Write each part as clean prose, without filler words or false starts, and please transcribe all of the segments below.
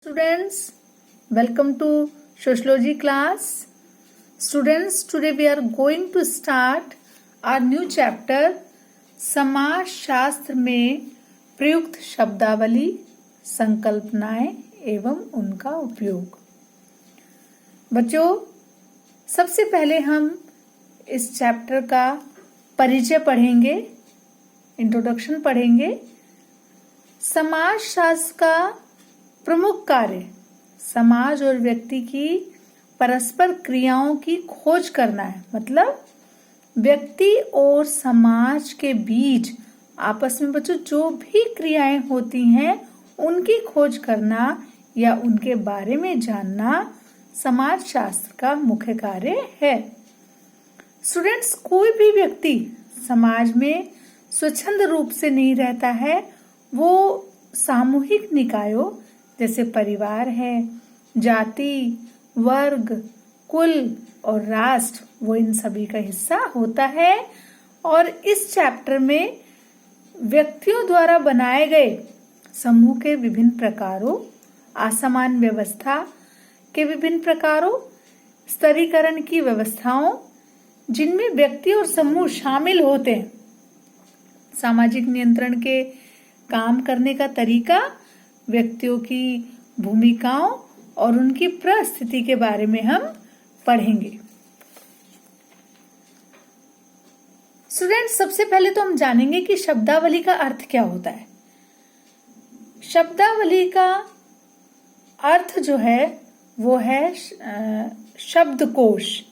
Students, welcome to Sociology class. Students, today we are going to start our new chapter समाज शास्त्र में प्रयुक्त शब्दावली, संकल्पनाएं एवं उनका उपयोग। बच्चों, सबसे पहले हम इस चैप्टर का परिचय पढ़ेंगे, इंट्रोडक्शन पढ़ेंगे। समाज शास्त्र का प्रमुख कार्य समाज और व्यक्ति की परस्पर क्रियाओं की खोज करना है। मतलब व्यक्ति और समाज के बीच आपस में बच्चों जो भी क्रियाएं होती हैं उनकी खोज करना या उनके बारे में जानना समाज शास्त्र का मुख्य कार्य है। स्टूडेंट्स, कोई भी व्यक्ति समाज में स्वच्छंद रूप से नहीं रहता है। वो सामूहिक निकायों जैसे परिवार है, जाति, वर्ग, कुल और राष्ट्र, वो इन सभी का हिस्सा होता है। और इस चैप्टर में व्यक्तियों द्वारा बनाए गए समूह के विभिन्न प्रकारों, असमान व्यवस्था के विभिन्न प्रकारों, स्तरीकरण की व्यवस्थाओं जिनमें व्यक्ति और समूह शामिल होते हैं, सामाजिक नियंत्रण के काम करने का तरीका, व्यक्तियों की भूमिकाओं और उनकी परिस्थिति के बारे में हम पढ़ेंगे। स्टूडेंट्स, सबसे पहले तो हम जानेंगे कि शब्दावली का अर्थ क्या होता है। शब्दावली का अर्थ जो है वो है शब्दकोश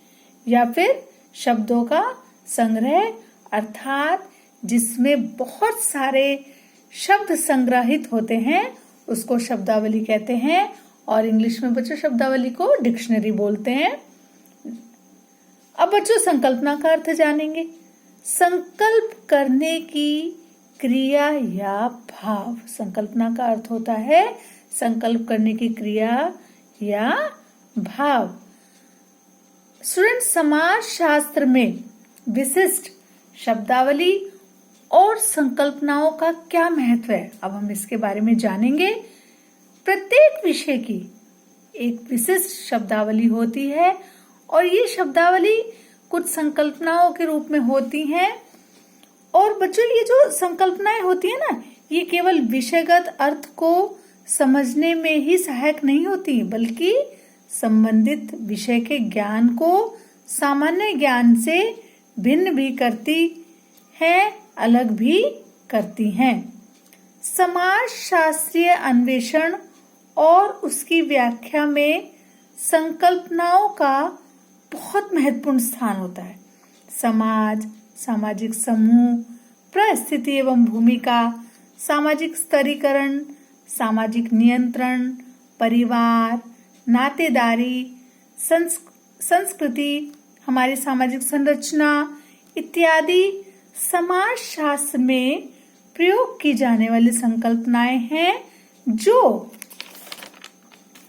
या फिर शब्दों का संग्रह, अर्थात जिसमें बहुत सारे शब्द संग्रहित होते हैं उसको शब्दावली कहते हैं। और इंग्लिश में बच्चों शब्दावली को डिक्शनरी बोलते हैं। अब बच्चों संकल्पना का अर्थ जानेंगे। संकल्प करने की क्रिया या भाव। संकल्पना का अर्थ होता है संकल्प करने की क्रिया या भाव। स्टूडेंट, समाज शास्त्र में विशिष्ट शब्दावली और संकल्पनाओं का क्या महत्व है, अब हम इसके बारे में जानेंगे। प्रत्येक विषय की एक विशिष्ट शब्दावली होती है और ये शब्दावली कुछ संकल्पनाओं के रूप में होती हैं। और बच्चों, ये जो संकल्पनाएं होती है ना, ये केवल विषयगत अर्थ को समझने में ही सहायक नहीं होती, बल्कि संबंधित विषय के ज्ञान को सामान्य ज्ञान से भिन्न भी करती है, अलग भी करती हैं। समाज शास्त्रीय अन्वेषण और उसकी व्याख्या में संकल्पनाओं का बहुत महत्वपूर्ण स्थान होता है। समाज, सामाजिक समूह, परिस्थिति एवं भूमिका, सामाजिक स्तरीकरण, सामाजिक नियंत्रण, परिवार, नातेदारी, संस्कृति, हमारी सामाजिक संरचना इत्यादि समाज शास्त्र में प्रयोग की जाने वाली संकल्पनाएं हैं जो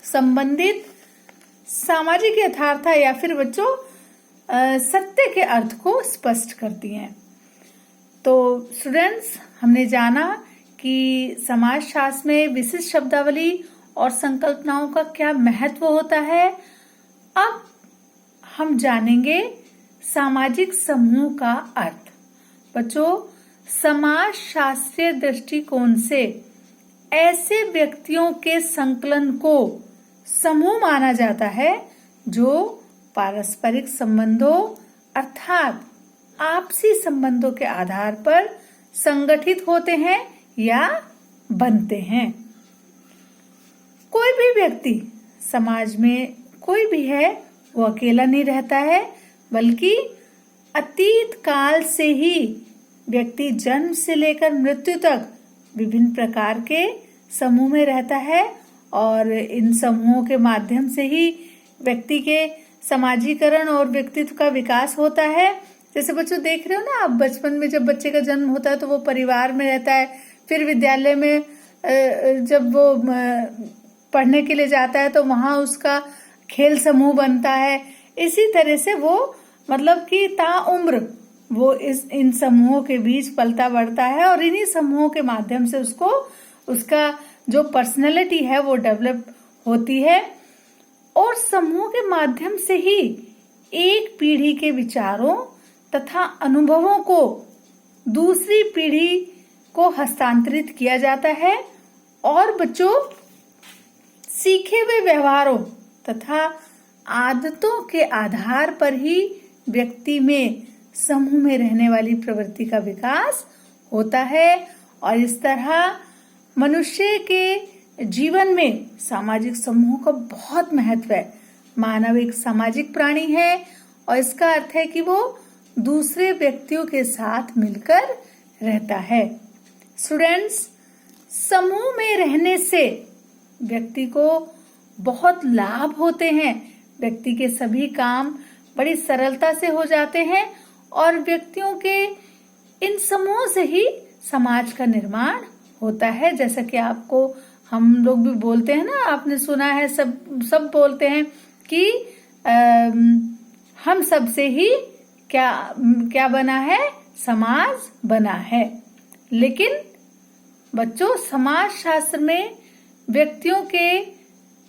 संबंधित सामाजिक यथार्थ या फिर बच्चों सत्य के अर्थ को स्पष्ट करती हैं। तो स्टूडेंट्स, हमने जाना कि समाज शास्त्र में विशिष्ट शब्दावली और संकल्पनाओं का क्या महत्व होता है। अब हम जानेंगे सामाजिक समूह का अर्थ। बच्चों, समाज शास्त्रीय दृष्टिकोण से ऐसे व्यक्तियों के संकलन को समूह माना जाता है जो पारस्परिक संबंधों अर्थात आपसी संबंधों के आधार पर संगठित होते हैं या बनते हैं। कोई भी व्यक्ति समाज में कोई भी है वो अकेला नहीं रहता है, बल्कि अतीत काल से ही व्यक्ति जन्म से लेकर मृत्यु तक विभिन्न प्रकार के समूह में रहता है। और इन समूहों के माध्यम से ही व्यक्ति के समाजीकरण और व्यक्तित्व का विकास होता है। जैसे बच्चों देख रहे हो ना, आप बचपन में जब बच्चे का जन्म होता है तो वो परिवार में रहता है, फिर विद्यालय में जब वो पढ़ने के लिए जाता है तो वहां उसका खेल समूह बनता है। इसी तरह से वो मतलब कि ताउम्र वो इन समूहों के बीच पलता बढ़ता है और इन्हीं समूहों के माध्यम से उसको उसका जो पर्सनैलिटी है वो डेवलप होती है और समूह के माध्यम से ही एक पीढ़ी के विचारों तथा अनुभवों को दूसरी पीढ़ी को हस्तांतरित किया जाता है और बच्चों सीखे हुए व्यवहारों तथा आदतों के आधार पर ही व्यक्ति में समूह में रहने वाली प्रवृत्ति का विकास होता है और इस तरह मनुष्य के जीवन में सामाजिक समूह का बहुत महत्व है। मानव एक सामाजिक प्राणी है और इसका अर्थ है कि वो दूसरे व्यक्तियों के साथ मिलकर रहता है। स्टूडेंट्स, समूह में रहने से व्यक्ति को बहुत लाभ होते हैं। व्यक्ति के सभी काम बड़ी सरलता से हो जाते हैं और व्यक्तियों के इन समूह से ही समाज का निर्माण होता है। जैसा कि आपको हम लोग भी बोलते हैं ना, आपने सुना है, सब बोलते हैं कि हम सब से ही क्या बना है, समाज बना है। लेकिन बच्चों, समाज शास्त्र में व्यक्तियों के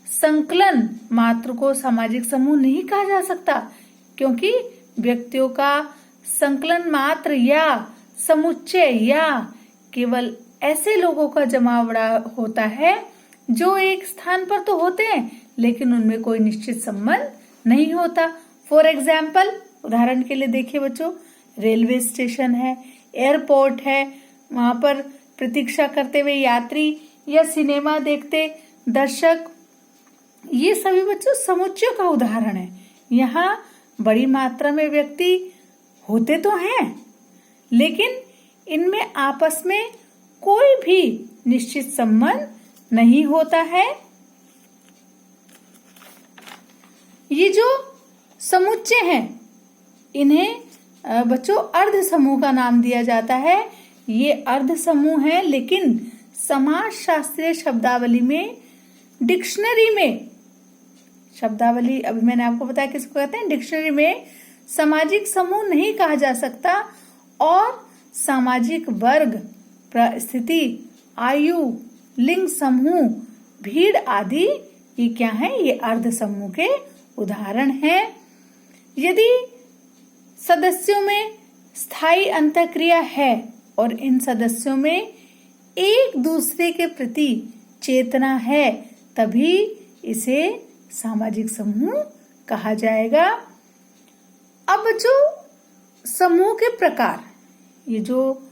संकलन मात्र को सामाजिक समूह नहीं कहा जा सकता, क्योंकि व्यक्तियों का संकलन मात्र या समुच्चय या केवल ऐसे लोगों का जमावड़ा होता है जो एक स्थान पर तो होते हैं लेकिन उनमें कोई निश्चित संबंध नहीं होता। फॉर एग्जाम्पल, उदाहरण के लिए देखिए बच्चों, रेलवे स्टेशन है, एयरपोर्ट है, वहां पर प्रतीक्षा करते हुए यात्री या सिनेमा देखते दर्शक, ये सभी बच्चों समुच्चय का उदाहरण है। यहाँ बड़ी मात्रा में व्यक्ति होते तो हैं लेकिन इनमें आपस में कोई भी निश्चित संबंध नहीं होता है। ये जो समुच्चय हैं इन्हें बच्चों अर्ध समूह का नाम दिया जाता है। ये अर्ध समूह है, लेकिन समाज शास्त्रीय शब्दावली में, डिक्शनरी में, शब्दावली अभी मैंने आपको बताया किसको कहते हैं, डिक्शनरी में सामाजिक समूह नहीं कहा जा सकता और सामाजिक वर्ग, परिस्थिति, आयु, लिंग समूह, भीड़ आदि ये क्या है, ये अर्ध समूह के उदाहरण हैं। यदि सदस्यों में स्थायी अंतःक्रिया है और इन सदस्यों में एक दूसरे के प्रति चेतना है, तभी इसे सामाजिक समूह कहा जाएगा। अब जो समूह के प्रकार, ये जो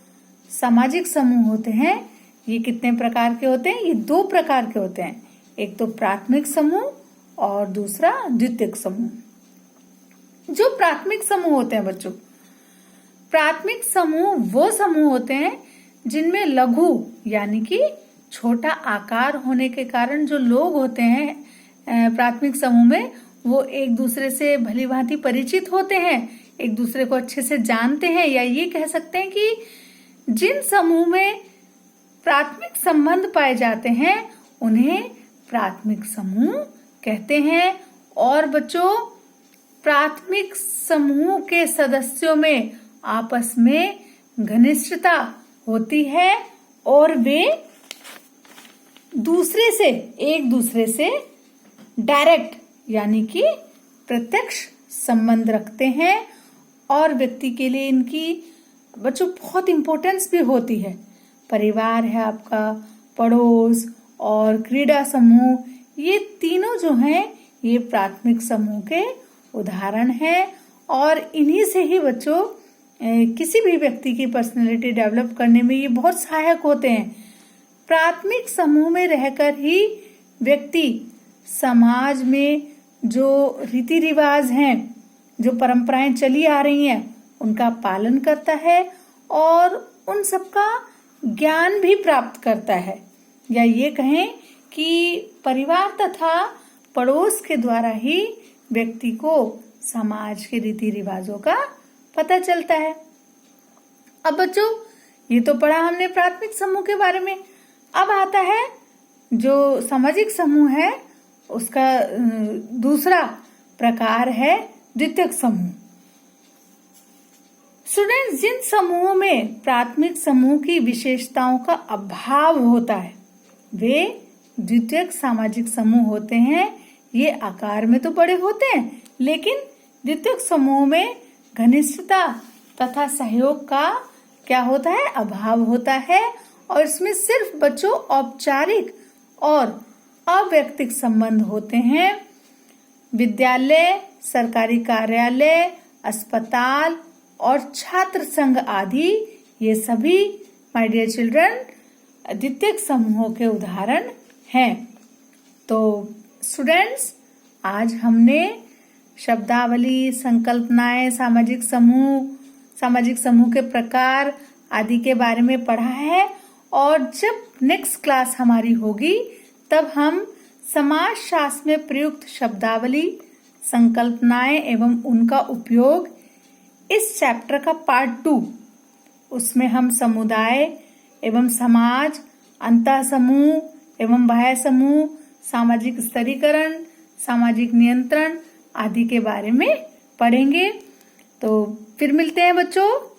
सामाजिक समूह होते हैं ये कितने प्रकार के होते हैं? ये 2 प्रकार के होते हैं। एक तो प्राथमिक समूह और दूसरा द्वितीयक समूह। जो प्राथमिक समूह होते हैं बच्चों, प्राथमिक समूह वो समूह होते हैं जिनमें लघु यानी कि छोटा आकार होने के कारण जो लोग होते हैं प्राथमिक समूह में, वो एक दूसरे से भली भांति परिचित होते हैं, एक दूसरे को अच्छे से जानते हैं, या ये कह सकते हैं कि जिन समूह में प्राथमिक संबंध पाए जाते हैं उन्हें प्राथमिक समूह कहते हैं। और बच्चों, प्राथमिक समूह के सदस्यों में आपस में घनिष्ठता होती है और वे एक दूसरे से डायरेक्ट यानी कि प्रत्यक्ष संबंध रखते हैं और व्यक्ति के लिए इनकी बच्चों बहुत इंपॉर्टेंस भी होती है। परिवार है आपका, पड़ोस और क्रीड़ा समूह, ये तीनों जो हैं ये प्राथमिक समूह के उदाहरण हैं और इन्हीं से ही बच्चों किसी भी व्यक्ति की पर्सनैलिटी डेवलप करने में ये बहुत सहायक होते हैं। प्राथमिक समूह में रहकर ही व्यक्ति समाज में जो रीति रिवाज हैं, जो परंपराएं चली आ रही हैं, उनका पालन करता है और उन सबका ज्ञान भी प्राप्त करता है, या ये कहें कि परिवार तथा पड़ोस के द्वारा ही व्यक्ति को समाज के रीति रिवाजों का पता चलता है। अब बच्चों, ये तो पढ़ा हमने प्राथमिक समूह के बारे में। अब आता है जो सामाजिक समूह है, उसका दूसरा प्रकार है द्वितीयक समूह। स्टूडेंट्स, जिन समूहों में प्राथमिक समूह की विशेषताओं का अभाव होता है वे द्वितीयक सामाजिक समूह होते हैं ये आकार में तो बड़े होते हैं, लेकिन द्वितीयक समूह में घनिष्ठता तथा सहयोग का क्या होता है, अभाव होता है। और इसमें सिर्फ बच्चों औपचारिक और अवैयक्तिक संबंध होते हैं। विद्यालय, सरकारी कार्यालय, अस्पताल और छात्र संघ आदि ये सभी माय डियर चिल्ड्रन द्वितीयक समूहों के उदाहरण हैं। तो स्टूडेंट्स, आज हमने शब्दावली, संकल्पनाएं, सामाजिक समूह के प्रकार आदि के बारे में पढ़ा है। और जब नेक्स्ट क्लास हमारी होगी तब हम समाजशास्त्र में प्रयुक्त शब्दावली, संकल्पनाएं एवं उनका उपयोग इस चैप्टर का पार्ट 2, उसमें हम समुदाय एवं समाज, अंतः समूह एवं बाह्य समूह, सामाजिक स्तरीकरण, सामाजिक नियंत्रण आदि के बारे में पढ़ेंगे। तो फिर मिलते हैं बच्चों।